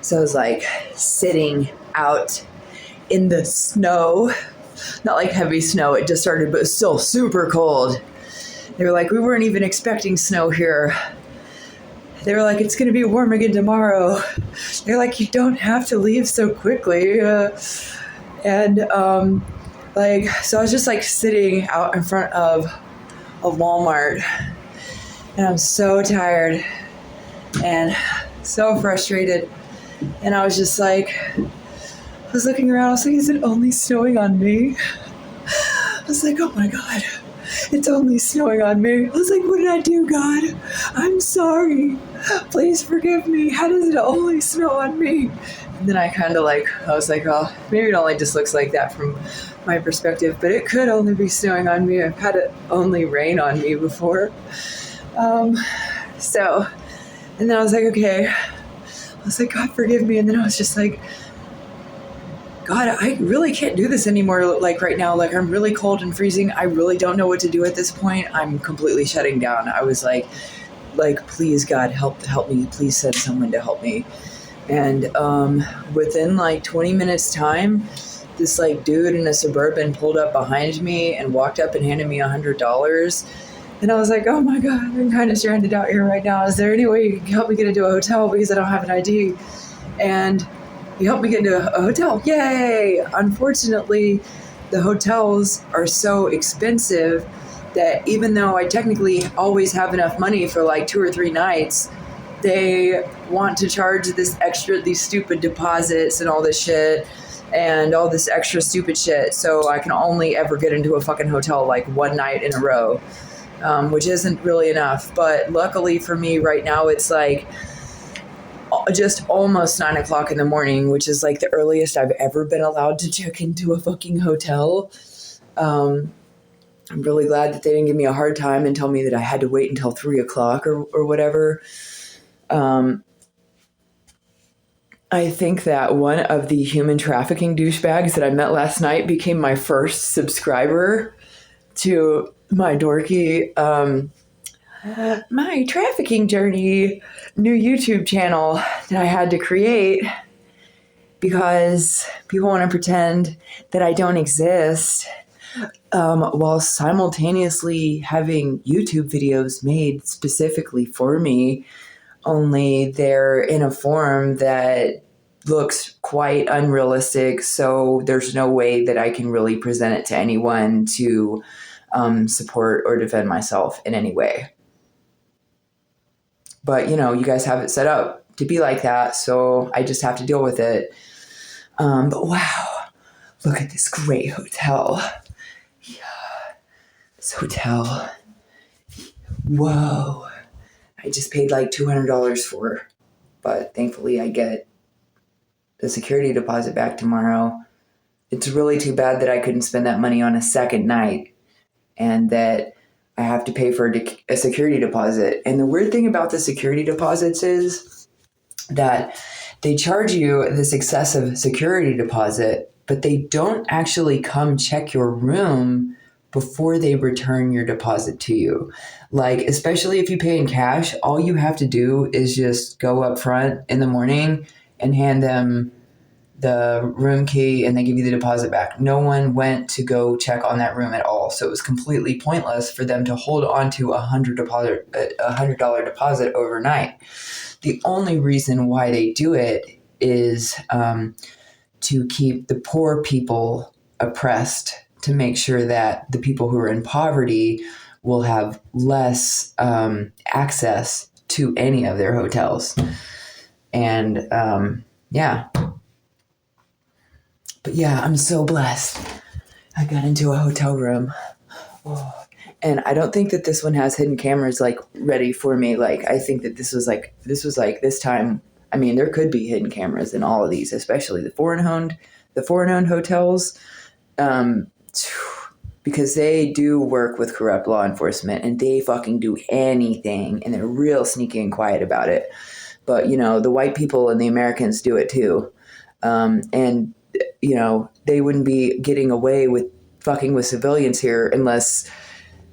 So I was like sitting out in the snow, not like heavy snow, it just started, but it was still super cold. They were like, we weren't even expecting snow here. They were like, it's going to be warm again tomorrow. They're like, you don't have to leave so quickly. So I was just like sitting out in front of a Walmart, and I'm so tired and so frustrated. And I was just like, I was looking around, I was like, is it only snowing on me? I was like, oh my God, it's only snowing on me. I was like, what did I do, God? I'm sorry. Please forgive me. How does it only snow on me? And then I was like, oh, maybe it only just looks like that from my perspective, but it could only be snowing on me. I've had it only rain on me before. And then I was like, okay. I was like, God, forgive me. And then I was just like, God, I really can't do this anymore. Like right now, like I'm really cold and freezing. I really don't know what to do at this point. I'm completely shutting down. I was like, please, God, help me. Please send someone to help me. And within like 20 minutes time, this like dude in a Suburban pulled up behind me and walked up and handed me $100. And I was like, oh my God, I'm kind of stranded out here right now. Is there any way you can help me get into a hotel because I don't have an ID? And he helped me get into a hotel. Yay! Unfortunately, the hotels are so expensive that even though I technically always have enough money for like 2 or 3 nights, they want to charge these stupid deposits and all this shit and all this extra stupid shit. So I can only ever get into a fucking hotel like one night in a row, which isn't really enough. But luckily for me right now, it's like just almost 9 o'clock in the morning, which is like the earliest I've ever been allowed to check into a fucking hotel. I'm really glad that they didn't give me a hard time and tell me that I had to wait until 3 o'clock or whatever. I think that one of the human trafficking douchebags that I met last night became my first subscriber to my dorky, my trafficking journey new YouTube channel that I had to create because people want to pretend that I don't exist, while simultaneously having YouTube videos made specifically for me, only they're in a form that looks quite unrealistic, so there's no way that I can really present it to anyone to support or defend myself in any way. But, you guys have it set up to be like that, so I just have to deal with it. But wow, look at this great hotel. Yeah, this hotel. Whoa. I just paid like $200 for, but thankfully I get the security deposit back tomorrow. It's really too bad that I couldn't spend that money on a second night and that I have to pay for a security deposit. And the weird thing about the security deposits is that they charge you this excessive security deposit, but they don't actually come check your room before they return your deposit to you. Like, especially if you pay in cash, all you have to do is just go up front in the morning and hand them the room key and they give you the deposit back. No one went to go check on that room at all. So it was completely pointless for them to hold on to $100 deposit overnight. The only reason why they do it is to keep the poor people oppressed, to make sure that the people who are in poverty will have less access to any of their hotels. And yeah. But yeah, I'm so blessed. I got into a hotel room. Oh. And I don't think that this one has hidden cameras like ready for me. Like, I think that this was like this time. I mean, there could be hidden cameras in all of these, especially the foreign-owned hotels. Because they do work with corrupt law enforcement and they fucking do anything and they're real sneaky and quiet about it. But, the white people and the Americans do it too. And, they wouldn't be getting away with fucking with civilians here unless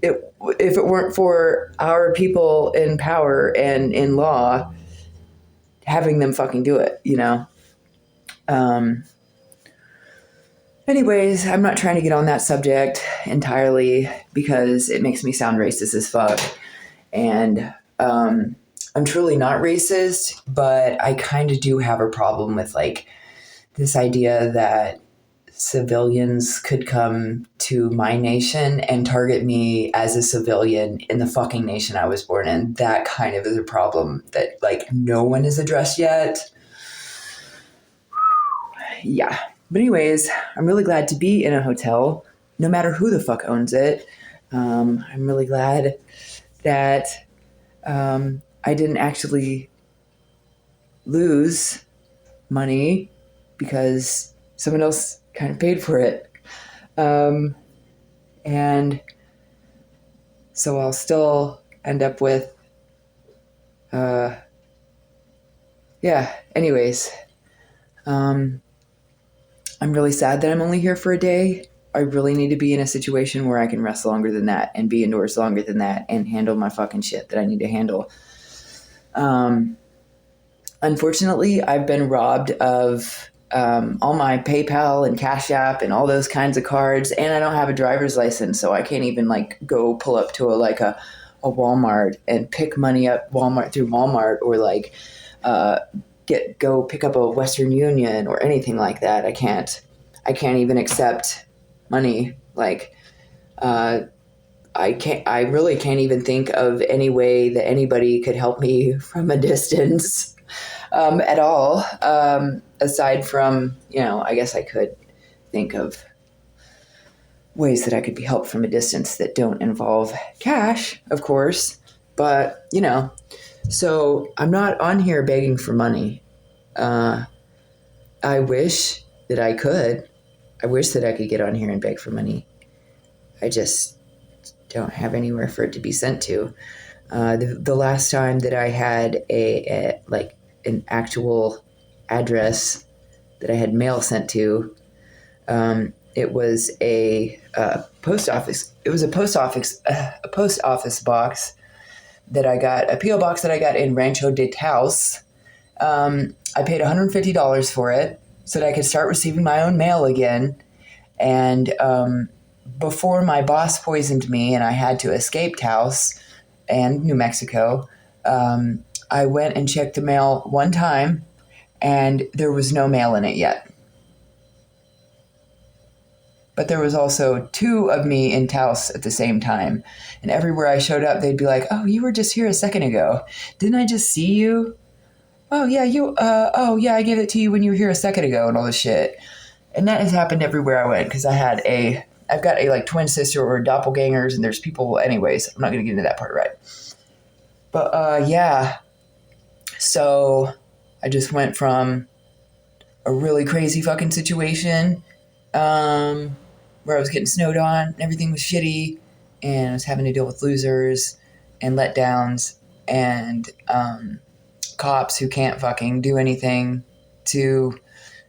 if it weren't for our people in power and in law having them fucking do it, Anyways, I'm not trying to get on that subject entirely because it makes me sound racist as fuck. And I'm truly not racist, but I kind of do have a problem with like this idea that civilians could come to my nation and target me as a civilian in the fucking nation I was born in. That kind of is a problem that like no one has addressed yet. Yeah. But anyways, I'm really glad to be in a hotel, no matter who the fuck owns it. I'm really glad that I didn't actually lose money because someone else kind of paid for it. And so I'll still end up with, anyways. I'm really sad that I'm only here for a day. I really need to be in a situation where I can rest longer than that and be indoors longer than that and handle my fucking shit that I need to handle. Unfortunately, I've been robbed of all my PayPal and Cash App and all those kinds of cards, and I don't have a driver's license, so I can't even like go pull up to a Walmart and pick money up through Walmart or like go pick up a Western Union or anything like that. I can't even accept money. Like, I really can't even think of any way that anybody could help me from a distance, at all. Aside from, I guess I could think of ways that I could be helped from a distance that don't involve cash, of course, but so I'm not on here begging for money. I wish that I could. I wish that I could get on here and beg for money. I just don't have anywhere for it to be sent to. The last time that I had an actual address that I had mail sent to, it was a post office. It was a post office box that I got, a P.O. box that I got in Rancho de Taos. I paid $150 for it so that I could start receiving my own mail again. And before my boss poisoned me and I had to escape Taos and New Mexico, I went and checked the mail one time and there was no mail in it yet. But there was also 2 of me in Taos at the same time. And everywhere I showed up, they'd be like, "Oh, you were just here a second ago. Didn't I just see you? Oh, yeah, I gave it to you when you were here a second ago," and all this shit. And that has happened everywhere I went because I've got a twin sister or doppelgangers, and there's people, anyways. I'm not going to get into that part, right? But, yeah. So I just went from a really crazy fucking situation, where I was getting snowed on and everything was shitty and I was having to deal with losers and letdowns and cops who can't fucking do anything to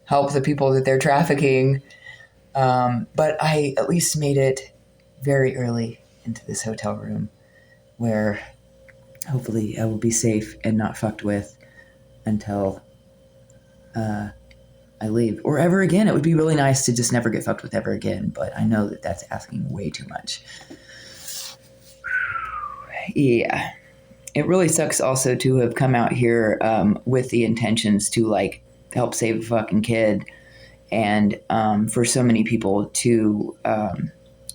help the people that they're trafficking. But I at least made it very early into this hotel room where hopefully I will be safe and not fucked with until I leave, or ever again. It would be really nice to just never get fucked with ever again, but I know that that's asking way too much. Yeah. It really sucks also to have come out here with the intentions to help save a fucking kid, and for so many people to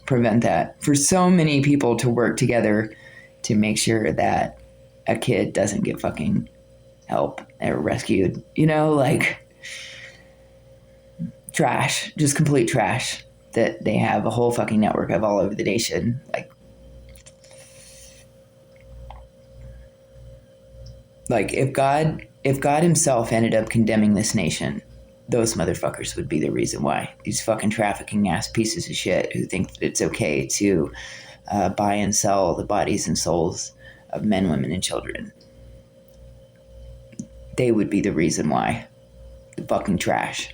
prevent that, for so many people to work together to make sure that a kid doesn't get fucking help or rescued, trash, just complete trash that they have a whole fucking network of all over the nation. If God himself ended up condemning this nation, those motherfuckers would be the reason why. These fucking trafficking ass pieces of shit who think that it's okay to buy and sell the bodies and souls of men, women, and children. They would be the reason why. The fucking trash.